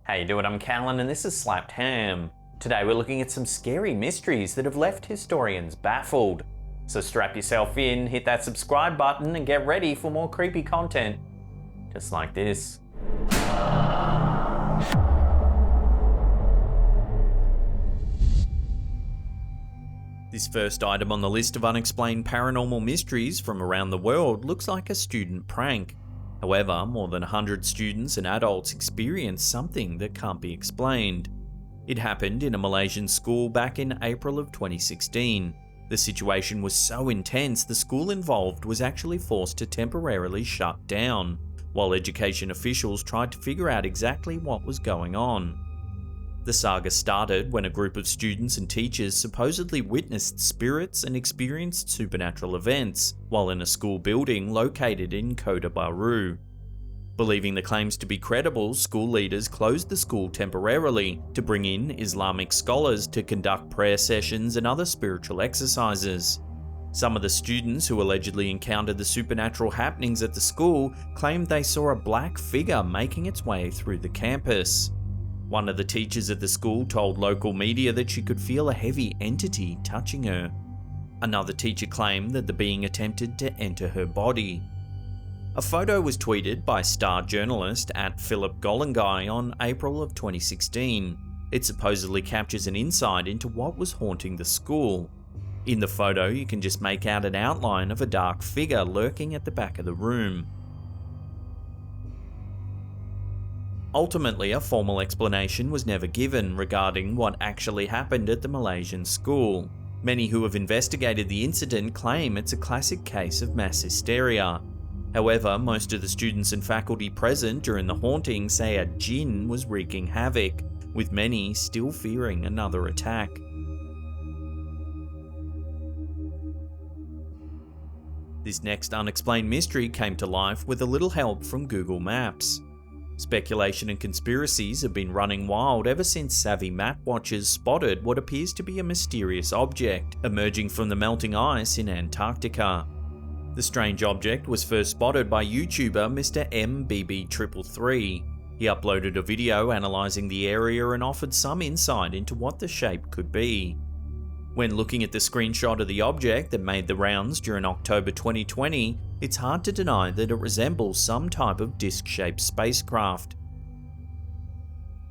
How you doing? I'm Callan and this is Slapped Ham. Today we're looking at some scary mysteries that have left historians baffled. So strap yourself in, hit that subscribe button and get ready for more creepy content. Just like this. This first item on the list of unexplained paranormal mysteries from around the world looks like a student prank. However, more than 100 students and adults experienced something that can't be explained. It happened in a Malaysian school back in April of 2016. The situation was so intense the school involved was actually forced to temporarily shut down, while education officials tried to figure out exactly what was going on. The saga started when a group of students and teachers supposedly witnessed spirits and experienced supernatural events while in a school building located in Kota Baru. Believing the claims to be credible, school leaders closed the school temporarily to bring in Islamic scholars to conduct prayer sessions and other spiritual exercises. Some of the students who allegedly encountered the supernatural happenings at the school claimed they saw a black figure making its way through the campus. One of the teachers at the school told local media that she could feel a heavy entity touching her. Another teacher claimed that the being attempted to enter her body. A photo was tweeted by star journalist @Philip Golangai on April of 2016. It supposedly captures an insight into what was haunting the school. In the photo, you can just make out an outline of a dark figure lurking at the back of the room. Ultimately, a formal explanation was never given regarding what actually happened at the Malaysian school. Many who have investigated the incident claim it's a classic case of mass hysteria. However, most of the students and faculty present during the haunting say a jinn was wreaking havoc, with many still fearing another attack. This next unexplained mystery came to life with a little help from Google Maps. Speculation and conspiracies have been running wild ever since savvy map watchers spotted what appears to be a mysterious object emerging from the melting ice in Antarctica. The strange object was first spotted by YouTuber Mr. MBB333. He uploaded a video analysing the area and offered some insight into what the shape could be. When looking at the screenshot of the object that made the rounds during October 2020, it's hard to deny that it resembles some type of disc-shaped spacecraft.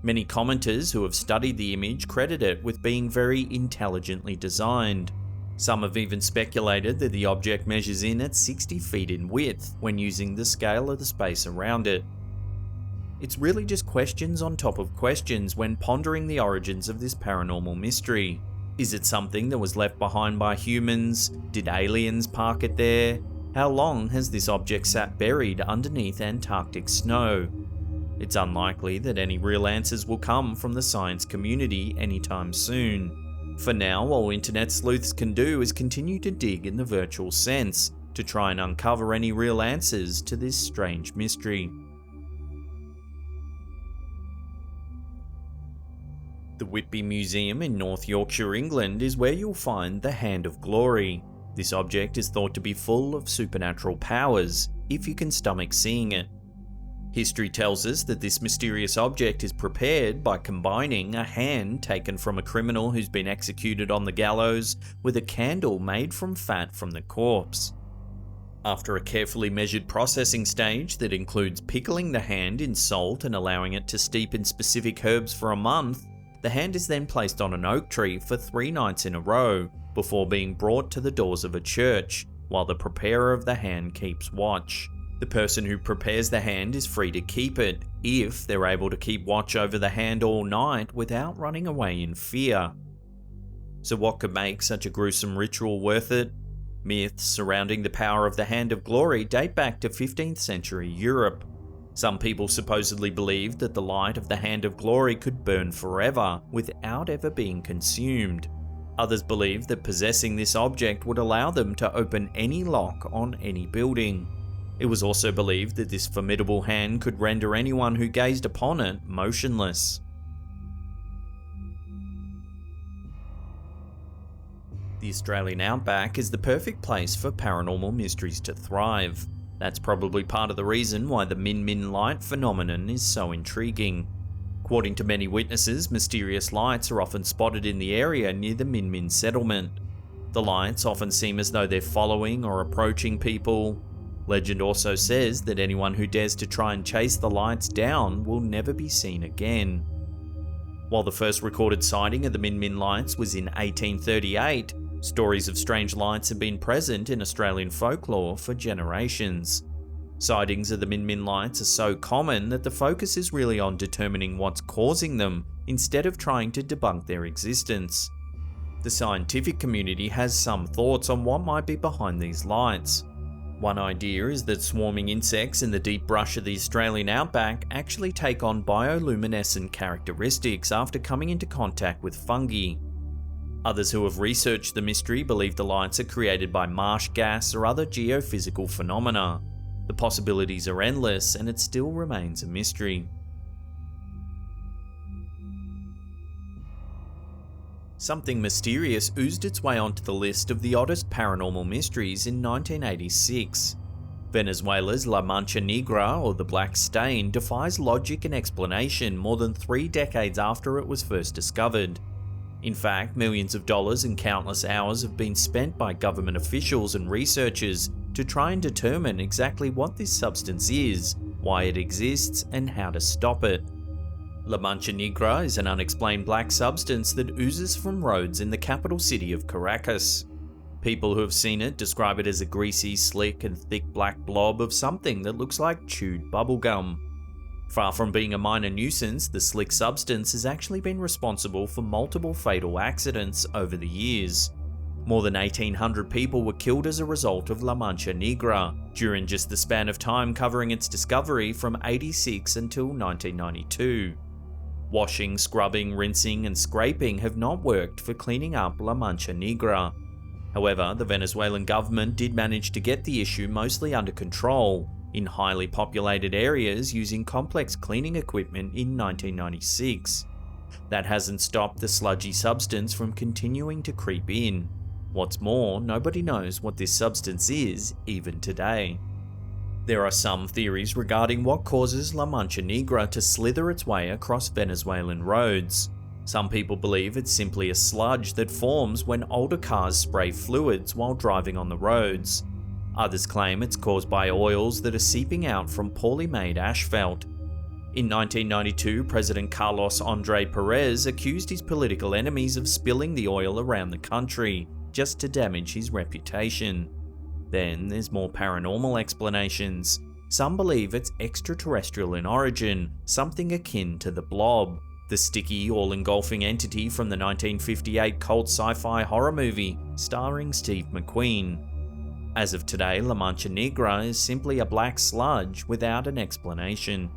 Many commenters who have studied the image credit it with being very intelligently designed. Some have even speculated that the object measures in at 60 feet in width when using the scale of the space around it. It's really just questions on top of questions when pondering the origins of this paranormal mystery. Is it something that was left behind by humans? Did aliens park it there? How long has this object sat buried underneath Antarctic snow? It's unlikely that any real answers will come from the science community anytime soon. For now, all internet sleuths can do is continue to dig in the virtual sense to try and uncover any real answers to this strange mystery. The Whitby Museum in North Yorkshire, England is where you'll find the Hand of Glory. This object is thought to be full of supernatural powers, if you can stomach seeing it. History tells us that this mysterious object is prepared by combining a hand taken from a criminal who's been executed on the gallows with a candle made from fat from the corpse. After a carefully measured processing stage that includes pickling the hand in salt and allowing it to steep in specific herbs for a month, the hand is then placed on an oak tree for 3 nights in a row before being brought to the doors of a church, while the preparer of the hand keeps watch. The person who prepares the hand is free to keep it, if they're able to keep watch over the hand all night without running away in fear. So what could make such a gruesome ritual worth it? Myths surrounding the power of the Hand of Glory date back to 15th century Europe. Some people supposedly believed that the light of the Hand of Glory could burn forever without ever being consumed. Others believed that possessing this object would allow them to open any lock on any building. It was also believed that this formidable hand could render anyone who gazed upon it motionless. The Australian outback is the perfect place for paranormal mysteries to thrive. That's probably part of the reason why the Min Min light phenomenon is so intriguing. According to many witnesses, mysterious lights are often spotted in the area near the Min Min settlement. The lights often seem as though they're following or approaching people. Legend also says that anyone who dares to try and chase the lights down will never be seen again. While the first recorded sighting of the Min Min lights was in 1838, stories of strange lights have been present in Australian folklore for generations. Sightings of the Min Min lights are so common that the focus is really on determining what's causing them instead of trying to debunk their existence. The scientific community has some thoughts on what might be behind these lights. One idea is that swarming insects in the deep brush of the Australian outback actually take on bioluminescent characteristics after coming into contact with fungi. Others who have researched the mystery believe the lights are created by marsh gas or other geophysical phenomena. The possibilities are endless, and it still remains a mystery. Something mysterious oozed its way onto the list of the oddest paranormal mysteries in 1986. Venezuela's La Mancha Negra, or the Black Stain, defies logic and explanation more than 3 decades after it was first discovered. In fact, millions of dollars and countless hours have been spent by government officials and researchers to try and determine exactly what this substance is, why it exists, and how to stop it. La Mancha Negra is an unexplained black substance that oozes from roads in the capital city of Caracas. People who have seen it describe it as a greasy, slick, and thick black blob of something that looks like chewed bubblegum. Far from being a minor nuisance, the slick substance has actually been responsible for multiple fatal accidents over the years. More than 1,800 people were killed as a result of La Mancha Negra, during just the span of time covering its discovery from 86 until 1992. Washing, scrubbing, rinsing, and scraping have not worked for cleaning up La Mancha Negra. However, the Venezuelan government did manage to get the issue mostly under control in highly populated areas using complex cleaning equipment in 1996. That hasn't stopped the sludgy substance from continuing to creep in. What's more, nobody knows what this substance is even today. There are some theories regarding what causes La Mancha Negra to slither its way across Venezuelan roads. Some people believe it's simply a sludge that forms when older cars spray fluids while driving on the roads. Others claim it's caused by oils that are seeping out from poorly made asphalt. In 1992, President Carlos André Perez accused his political enemies of spilling the oil around the country, just to damage his reputation. Then there's more paranormal explanations. Some believe it's extraterrestrial in origin, something akin to the Blob, the sticky, all-engulfing entity from the 1958 cult sci-fi horror movie starring Steve McQueen. As of today, La Mancha Negra is simply a black sludge without an explanation.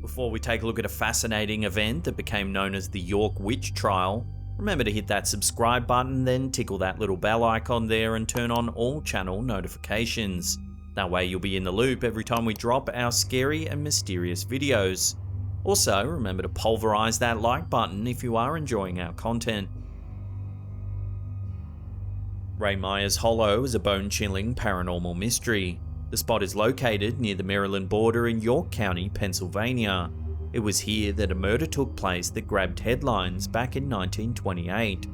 Before we take a look at a fascinating event that became known as the York Witch Trial, remember to hit that subscribe button, then tickle that little bell icon there and turn on all channel notifications. That way you'll be in the loop every time we drop our scary and mysterious videos. Also, remember to pulverize that like button if you are enjoying our content. Ray Myers Hollow is a bone-chilling paranormal mystery. The spot is located near the Maryland border in York County, Pennsylvania. It was here that a murder took place that grabbed headlines back in 1928.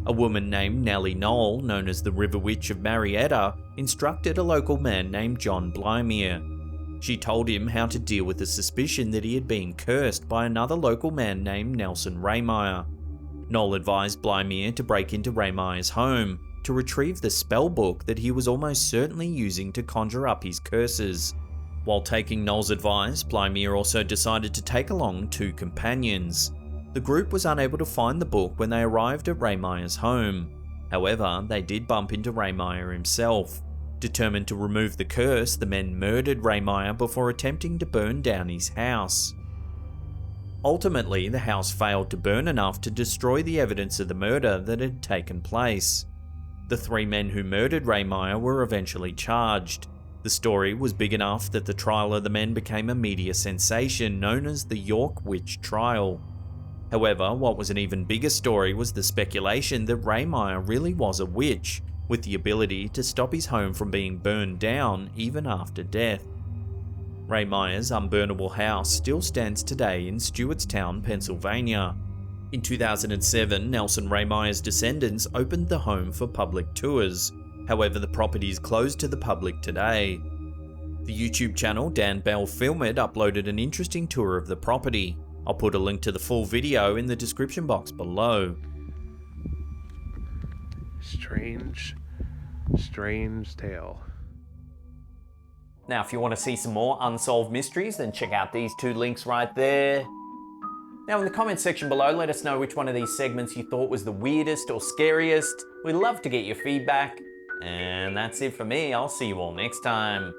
A woman named Nellie Knoll, known as the River Witch of Marietta, instructed a local man named John Blymeer. She told him how to deal with the suspicion that he had been cursed by another local man named Nelson Raymeyer. Knoll advised Blymeer to break into Raymeyer's home to retrieve the spell book that he was almost certainly using to conjure up his curses. While taking Knoll's advice, Blymeer also decided to take along 2 companions. The group was unable to find the book when they arrived at Raymeyer's home. However, they did bump into Raymeyer himself. Determined to remove the curse, the men murdered Raymeyer before attempting to burn down his house. Ultimately, the house failed to burn enough to destroy the evidence of the murder that had taken place. The 3 men who murdered Raymeyer were eventually charged. The story was big enough that the trial of the men became a media sensation known as the York Witch Trial. However, what was an even bigger story was the speculation that Raymeyer really was a witch, with the ability to stop his home from being burned down even after death. Ray Meyer's unburnable house still stands today in Stewartstown, Pennsylvania. In 2007, Nelson Ray Meyer's descendants opened the home for public tours. However, the property is closed to the public today. The YouTube channel Dan Bell Film It uploaded an interesting tour of the property. I'll put a link to the full video in the description box below. Strange tale. Now, if you want to see some more unsolved mysteries, then check out these two links right there. Now, in the comment section below, let us know which one of these segments you thought was the weirdest or scariest. We'd love to get your feedback. And that's it for me. I'll see you all next time.